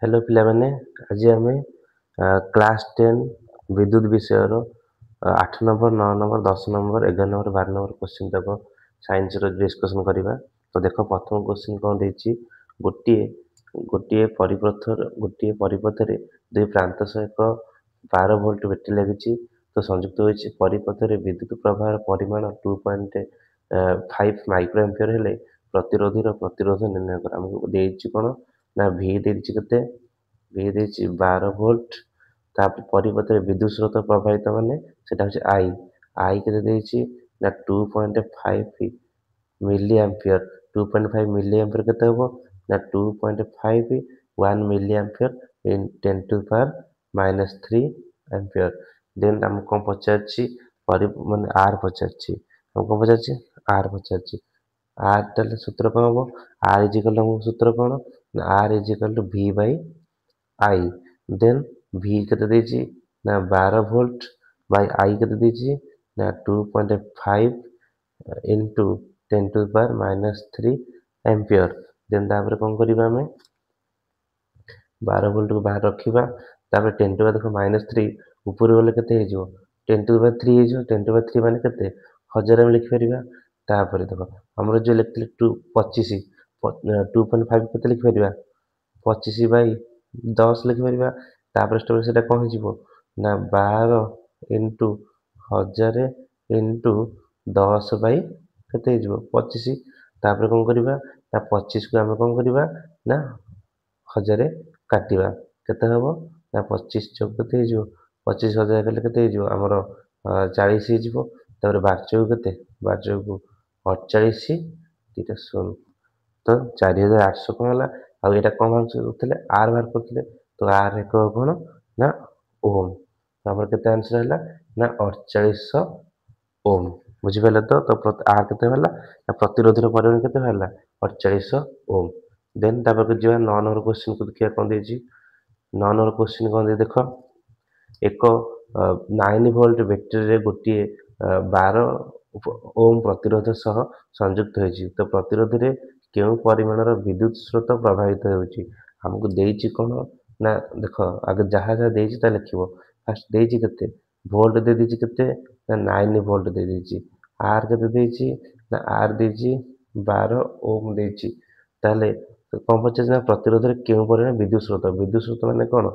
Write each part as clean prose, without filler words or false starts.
Hello पिलामाने आज आम class 10 विद्युत विषय 8 number 9 number 10 number 11 number 12 number question तक साइंस डिस्कसन करवा। तो देख प्रथम क्वेश्चन कौन देती गोटे गोटे परिपथ दुई प्रांत सहित 12 वोल्ट बैटरी लगी तो संयुक्त होती परिपथ में विद्युत प्रवाह परिमाण 2.5 माइक्रो एम्पियर हेले प्रतिरोधी प्रतिरोध निर्णय कर आमको देती कौन ना भि देती के भि देती 12 वोल्ट तापर परिपथ में विद्युत स्रोत प्रवाहित माने सेटा होची आई के देती ना 2.5 मिली एम्पियर 2.5 मिली एम्पियर केते हो ना 2.5 1 milli ampere in 10 to power -3 ampere. Then हम कौन पचारछि माने आर पचारछि हम कौन पचारछि आर पचारछि आर ताले सूत्र कौन हम आर इजिकल सूत्र कौन ना R is equal to v by I. Then v केते देछि ना 12 वोल्ट बाई आई केते देछि ना 2.5 into 10 to power -3 ampere. Then तापर कौन करिबा हमें 12 वोल्ट को बाहर रखिबा तापर 10 टू देखो -3 ऊपर गले केते हे जो 10 टू पावर 3 हे जो 10 टू पावर 3 माने केते 1000 में लिखि परिबा। तापर देखो हमर जो लिखले 25 2.5 केते लिखि परिबा 25 बाई 10 लिखि परिबा। तापर स्टेप सेटा कौन हो ना 12 इंटू 1000 इंटू 10 बाई केते हो 25। तापर कौन करिबा ना 25 को हम कौन करिबा ना 1000 काटिबा केते हबो ना 25 चौक केते हो 25000 कले केते हो हमर 40 हे जिवो। तापर 12 चौक केते 12 चौक 48 तीटा 16 तो 4800 कौन होला आ एटा कौन भागुଥିଲେ आर बाहर करथिले तो आर एक कौन ना ओम हमर केते आंसर हैला ना 4800 ओम बुझि पाले तो आर केते होला ना प्रतिरोधर परिमाण केते होला 4800 ओम। देन तापर जो 9 नंबर क्वेश्चन को देखिया कौन देछि 9 नंबर क्वेश्चन कौन दे देखो एक 9 वोल्ट बैटरी रे गोटे 12 ओम प्रतिरोध सह संयुक्त होइछि तो प्रतिरोध रे केउ परिमाणर विद्युत स्रोत प्रभावित होउछि हमको देछि कोन ना देखो आगे जहाँ जहाँ देछि ता लिखिबो। फास्ट देछि केते वोल्ट दे देछि केते ना 9 वोल्ट दे देछि आर केते देछि ना आर देछि 12 ओम देछि ताले कौन पचार ना प्रतिरोध रे केउ परिमाण विद्युत स्रोत माने कोन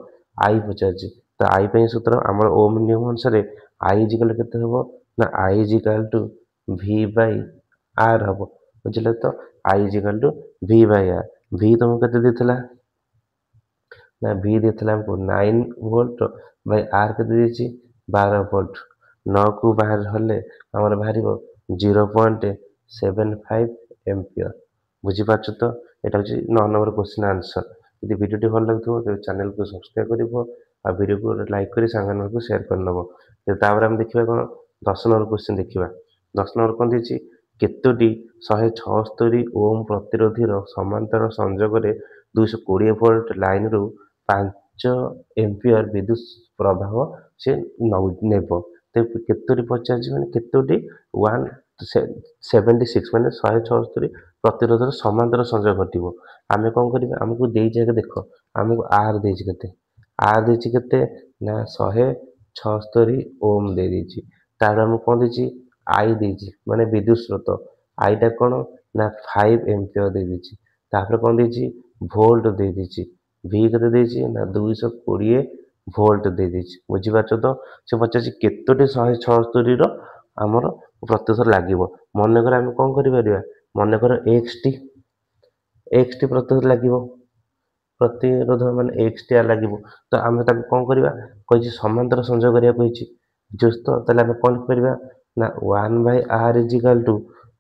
आई पचारछि तो आई पे सूत्र हमर ओम नियम अनुसार आई इजिकल केते हबो ना I is equal to v by r हबो बुझले तो I is equal to v by r v तुमको केते देथिला ना v देथिला हमको 9 वोल्ट बाई आर केते देछि 12 वोल्ट 9 को बाहर हले हमर बाहरिबो 0.75 एम्पियर बुझि पाछो तो एटा होची 9 नंबर क्वेश्चन आंसर। यदि वीडियो टी भल लागथो तो चैनल को सब्सक्राइब करिवो आ वीडियो को लाइक करी सांगन को शेयर कर नबो। तापर हम देखिबा कोन 10 नंबर क्वेश्चन देखिबा 10 नंबर कोन देछि केतोटी 176 ओम प्रतिरोधी रो समांतर संयोग रे 220 वोल्ट लाइन रु 5 एम्पियर विद्युत प्रवाह से नेबो ते केतोटी पचार माने केतोटी 176 माने 176 प्रतिरोधर समांतर संयोग घटिबो आमे कोन करिबा हमको देइ जाके देखो हमको आर देछि केते आर देछि केते ना 176 ओम दे देछि तार हम कोन देछि आई देछि माने विद्युत स्रोत आईटा कोन ना 5 एम्पियर दे देछि तापर कोन देछि वोल्ट दे देछि v केते देछि ना 220 वोल्ट दे देछि बुझि पाछो तो से पचाछि केतोटी 176 रो हमर प्रतिरोध लागिवो मने कर हम कोन करि परिबा मने कर xt प्रतिरोध लागिवो प्रतिरोध माने xt लागिवो तो आमे ताको कोन करिबा कहिछि समांतर संयोग करिया कहिछि जोस्तो तले हम कोन करिबा ना 1 बाय r इजिकल टू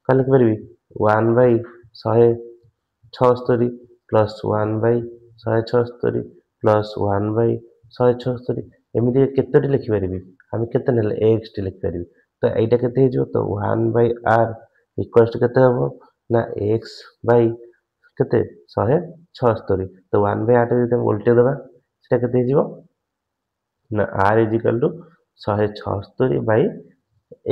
कल करबी 1 by 176 plus 1 by 176 plus 1 by 176 एमिति केतोटी लिखि परिबी हम केते नेले xt लिखि परिबी तो एटा केते हे जो तो 1 बाय r इक्वल्स टू केते हबो ना x बाय केते 176 तो 1 बाय 8 जदि हम उल्टे देबा सेटा केते हे जिवो ना r is equal to 176 by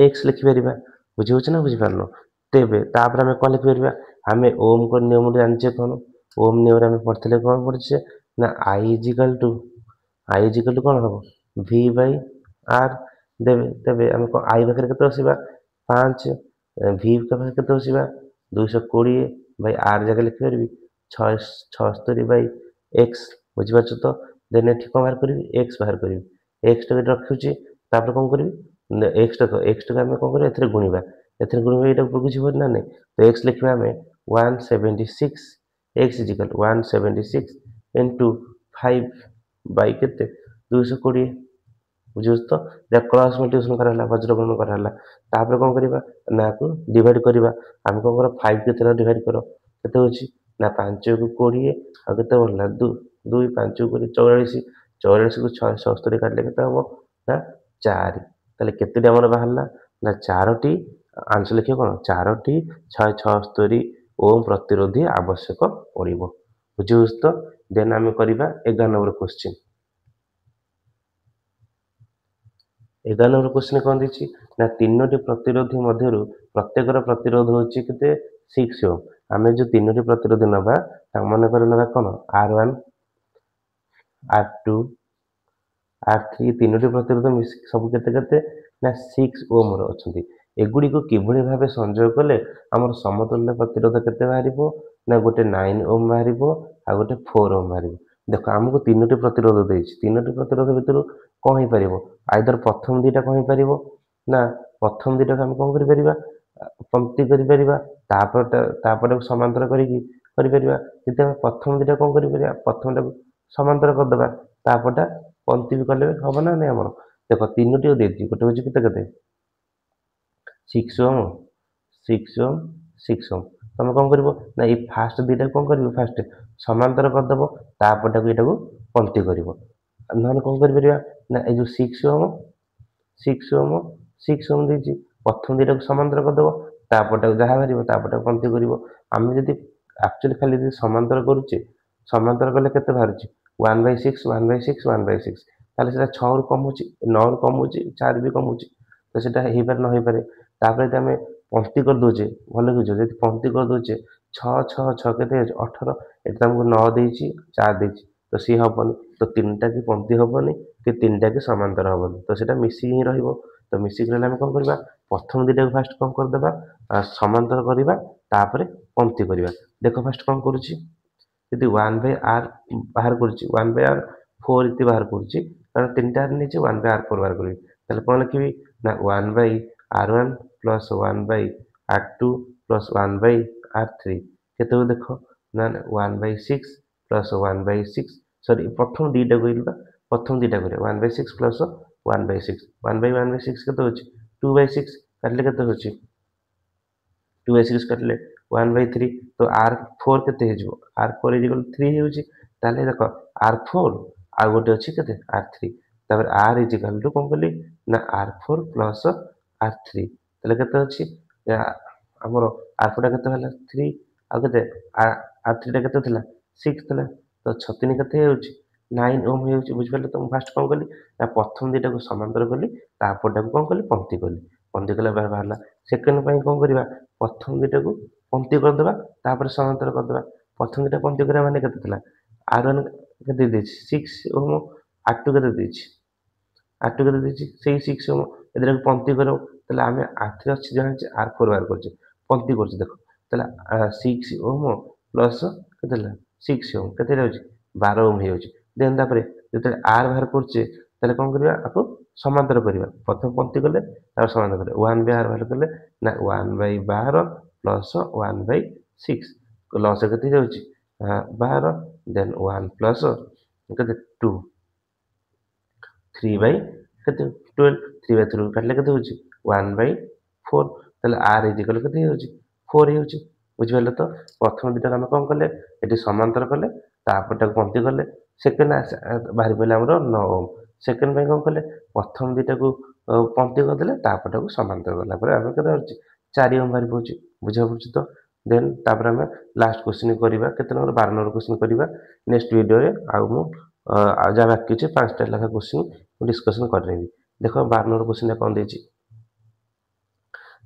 x लिखि परिबा बुझि होछ ना बुझि पारनो तेबे तापर हम कोन लिखि परिबा हमें ओम को नियम जानचे कोन ओम नियम रे हम पढ़थिले कोन पढ़छे ना I इजिकल टू कौन हम V बाई R देवे तेबे हमको I पाखे केते बसिबा 5 V पाखे केते बसिबा 220 बाई R जगह लिखि परबी 76 बाई X बुझि पाछो तो देन एठी कोन बाहर करबी X बाहर करबी X टा रखुची तापर कोन करबी X टा हम कोन करबी एथरे गुणिबा एटा ऊपर कुछ होना नहीं तो X लिखबा हमें 176 X इजिकल 176 into 5 बाई केते 220 बुझिस तो क्रॉस मल्टीप्लिकेशन कराला वज्र गुणन कराला तापर कोन करबा ना को डिवाइड करबा हम कोन कर 5 केते डिवाइड करो केते होची ना 5 को 20 आ केते बोलला 2 2 5 को 44 44 को 76 काटले केते हो ना 4 ताले केते हमर बाहरला ना 4 टी आंसर लिखियो कोन 4 टी 76 ओम प्रतिरोधी आवश्यक पड़िबो बुझिस तो देन आम करबा 11 नंबर क्वेश्चन 11 नंबर क्वेश्चन कौन दीची ना तीनोटी प्रतिरोधी मध्यरु प्रत्येकर प्रतिरोध होची केते 6 ओम आमे जो तीनोटी प्रतिरोधी नबा ता मन कर नबा कोन R1 R2 R3 तीनोटी प्रतिरोध मिस सब केते केते ना 6 ओम रो अछंती एगुडी को किभଳି भाबे संयोग कले हमर समतुल्य प्रतिरोध केते बाहरिबो ना गोटे 9 ओम बाहरिबो आ गोटे 4 ओम बाहरिबो देखो हमको तीनोटी प्रतिरोध देछि तीनोटी प्रतिरोध भितरु कोन हे परिबो आइदर प्रथम दीटा कोन हे परिबो ना प्रथम दीटा हम कोन करि परिबा पंक्ति करि परिबा तापर समांतर करि परिबा जति हम प्रथम दीटा कोन करि परिबा प्रथम टा समांतर कर दबा तापरटा पंक्ति भी कले हबो ना नै हमर देखो तीनोटी देछि गोटे होछि केते केते 6 ओम 6 ओम 6 ओम तुम कौन कर ना ये फास्ट दीटा कौन कर फास्ट समांतर करदेव तापटा को यहाँ पंक्ति कर ना कौन कर ना ये जो 6 ओम 6 ओम 6 ओम देती प्रथम दीटा को समांतर करदेव तापटा जहाँ बाहर तापटा पंक्ति कर आम जब एक्चुअली खाली समांतर करुचे समांतर कले के बाहर 1/6 1/6 1/6 ताले से 6 रु कम होची 9 रु कम होची 4 भी कम होची तो सेटा हे पारे न हे पारे तापर यदि आम पंक्ति कर दोचे भल कि यदि पंक्ति कर दोचे 6 6 6 के 18 ये तुमको 9 देची 4 देची तो सी हेनी तो 3टा की पंक्ति हेनी कि 3टा की समांतर हेनी तो सेटा मिसिक ही रहिबो तो मिसिक रहले हम कोन करबा प्रथम दीटा को फास्ट कोन कर देबा समांतर करबा तापर पंक्ति करबा देखो फास्ट कोन करूची यदि 1/r बाहर करूची 1/r 4 इति बाहर करूची कारण 3टा नीचे 1/r4 बाहर करबी ताले कोन लिखिबी ना 1/r1 plus 1/r2 plus 1/r3 केते देखो ना 1/6 प्लस 1/6 सॉरी प्रथम दीटा को प्रथम दीटा करे 1/6 प्लस 1/6 1/6 केते होची 2/6 काटले केते होची 2/6 काटले 1/3 तो R4 केते हे जो R4 3 होची ताले देखो R4 आ गोटे अछि केते R3 तापर R इजिकल टू कोन कली ना R4 प्लस R3 ताले केते अछि हमर R4 टा केते हला 3 आ केते R3 टा केते थिला 6 थिला तो 36 केते होची 9 ओम होची बुझ पले तो फास्ट कोन कली ना प्रथम दीटा को समांतर कली तापरटा को कोन कली पंक्ति कला बाहरला सेकंड पई कोन करबा प्रथम दीटा को पंक्ति कर देबा तापर समांतर कर देबा प्रथम दीटा पंक्ति करा माने केते थिला R1 केते देछि 6 ओम R2 केते देछि R2 केते देछि सेही 6 ओम एदरा पंक्ति करो तले आमे R3 अछि जानि R4 बाहर करछि पंक्ति करछि देखो तले 6 ओम प्लस केते ला 6 ओम केते रहउछि 12 ओम हेउछि देन तापर जते R बाहर करछि तले कोन करबा आको समांतर करबा प्रथम पंक्ति कले तार समांतर करे 1/r बाहर कले ना 1/12 प्लस 1/6 लॉस केते जाउछि 12 देन 1 प्लस केते 2 3 केते 12 3/3 काटले केते होछि 1/4 तले r इजिकल केते होछि 4 होछि बुझिबले तो प्रथम दीटा हम कोन कले एटी समांतर कले तापरटा पंक्ति कले सेकंड बाहर पइला हमरो 9 ओम सेकंड पई कोन कले प्रथम दीटा को पंक्ति कर देले तापरटा को समांतर करला पर हम केते होछि 4 ओम बाहर पहुछि बुझा पड़छि तो देन तापर हम लास्ट क्वेश्चन करिबा केते नंबर 12 नंबर क्वेश्चन करिबा नेक्स्ट वीडियो रे आ मु जा बाकी छै 5टा लेखा क्वेश्चन डिस्कशन कररेबी देखो 12 नंबर क्वेश्चन कोन देछि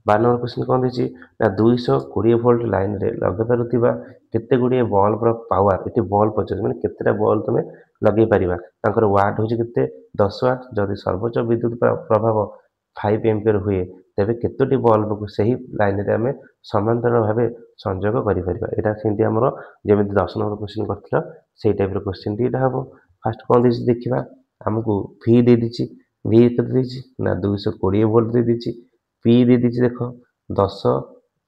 12 नंबर क्वेश्चन कौन देछि ना 220 वोल्ट लाइन रे लगे पारुथिबा केते गुडी बल्ब रो पावर एटी बल्ब पचर माने केतेटा बल्ब तमे लगे परिबा तांकर वाट होछि केते 10 वाट जदि सर्वोच्च विद्युत प्रभाव 5 एम्पियर हुए तेबे केतोटी बल्ब को सही लाइन रे हमें समांतर भाबे संयोग करि परिबा एटा सेंती हमरो जेमिति 10 नंबर क्वेश्चन करथिला सेही टाइप रो क्वेश्चन टी एटा हबो फर्स्ट कौन देछि देखिबा हमकु v दे दिछि v केते देछि ना 220 वोल्ट दे दिछि p दे दिछि देखो 10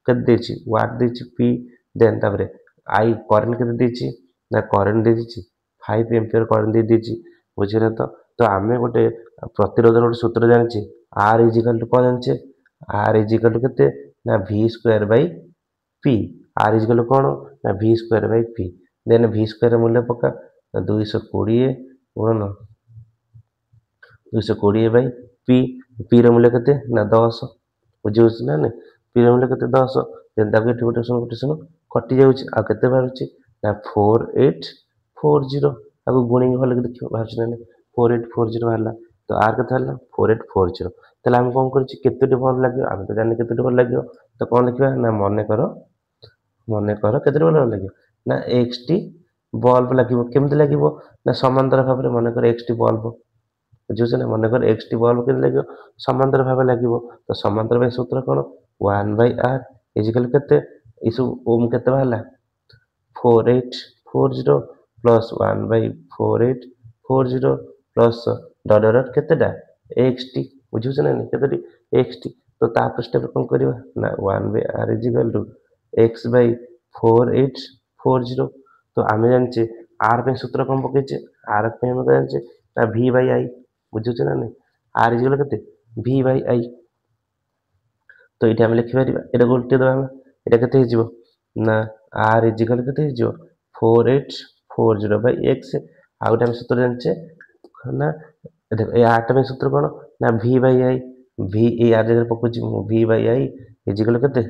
केते देछि वाट देछि p देन तापरे i करंट केते देछि ना करंट दे दिछि 5 एम्पियर करंट दे दिछि बुझिरा तो आमे गोटे प्रतिरोधर गोटे सूत्र जानछि r इक्वल टू कोन जानछि r इक्वल टू केते ना v square by p r equal to कोन ना v square by p then v square मूल्य पका 220 गुणन 220 बाय p p ର मूल्य केते ना 10 बुझियोछ ना ने p ର मूल्य केते 10 देन ताके एठी गोटे सुन कटि जाउछि आ केते बारुछि ना 4840 आगु गुणिंग भले देखियो बारुछि ना 4840 बाहरला तो आर केते हला 4840 तले हम कोन करछि केतेटी बल्ब लागियो हम तो जानि केतेटी बल्ब लागियो तो कोन लिखिबा ना मने करो केतेटी बल्ब लागियो ना xt बल्ब लागियो केमते लागियो ना समांतर भाबरे मने कर xt बल्ब बुझियोछ ना मने कर xt बल्ब केते लागियो समांतर भाबे लागियो तो समांतर भाई सूत्र कोन 1/r इक्वल केते इसु ओम केते बाहला 4840 प्लस 1/4840 प्लस डॉट डॉट केतेटा xt बुझियोछ ना केतेटी xt तो तापर स्टेप कोन करबा ना 1/r इक्वल टू x/4840 तो आमे जानचे r पे सूत्र कोन पकेचे r पे हम जानचे ना v/i बुझियोछ ना r इक्वल केते v/i तो इटा हम लिखि परिबा एटा उल्टे दबा एटा केते हिजिबो ना r इक्वल केते हिजिबो 4840 बाय x आ उटा हम सूत्र जानचे ना देखो ए r पे सूत्र कोन ना v/i v ए r जगह पकुची v/i इक्वल केते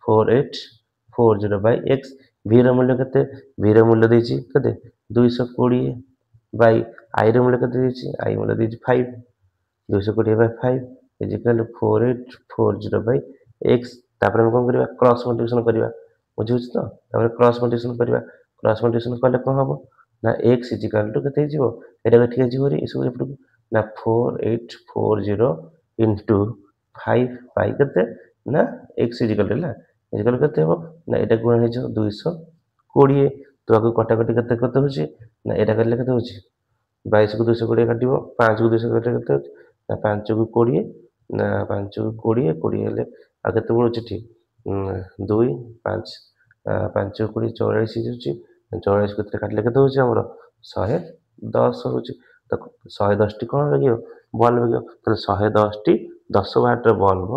4840 बाय x v ର मूल्य केते v ର मूल्य देछि केते 220 बाय i ର मूल्य केते देछि i मूल्य देछि 5 220 बाय 5 इक्वल 4840 बाय x तापर हम कोन करबा क्रॉस मल्टीप्लिकेशन करबा बुझियोछ तो तापर क्रॉस मल्टीप्लिकेशन करले कोन हबो ना x इक्वल टू केते हिजिबो एटा के ठीक हिजिबो रे इसु एपटू ना 4840 इनटू 5 बाय केते ना x इक्वल ला इक्वल केते हो ना एटा गुण हे जो 220 तो आगु कटाकटी केते केते होची ना एटा करले केते होची 22 को 220 काटिबो 5 को 200 काटे केते ना 5 को 20 ना 5 को 20 20 हेले आ केते बळुची ठी 2 5 5 को 20 44 होची 44 केते काटले केते होची हमर 110 होची तो 110 टी कोन लागियो बल्ब लागियो तो 110 टी 10 वाट रो बल्ब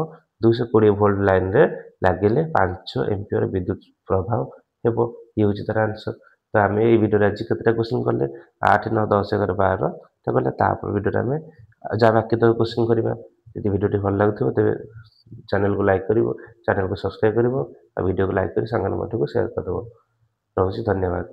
220 वोल्ट लाइन रे लागिले 5 एम्पियर विद्युत प्रभाव हेबो ये होची तार आंसर तो आमे ए वीडियो आज केतेटा क्वेश्चन करले 8 9 10 11 12 तो कहले तापर वीडियो रे आमे जा बाकी तो क्वेश्चन करबा यदि वीडियो टी भल लागथो तबे चैनल को लाइक करिवो चैनल को सब्सक्राइब करिवो आ वीडियो को लाइक करी संगन मठो को शेयर कर दबो रहउची धन्यवाद।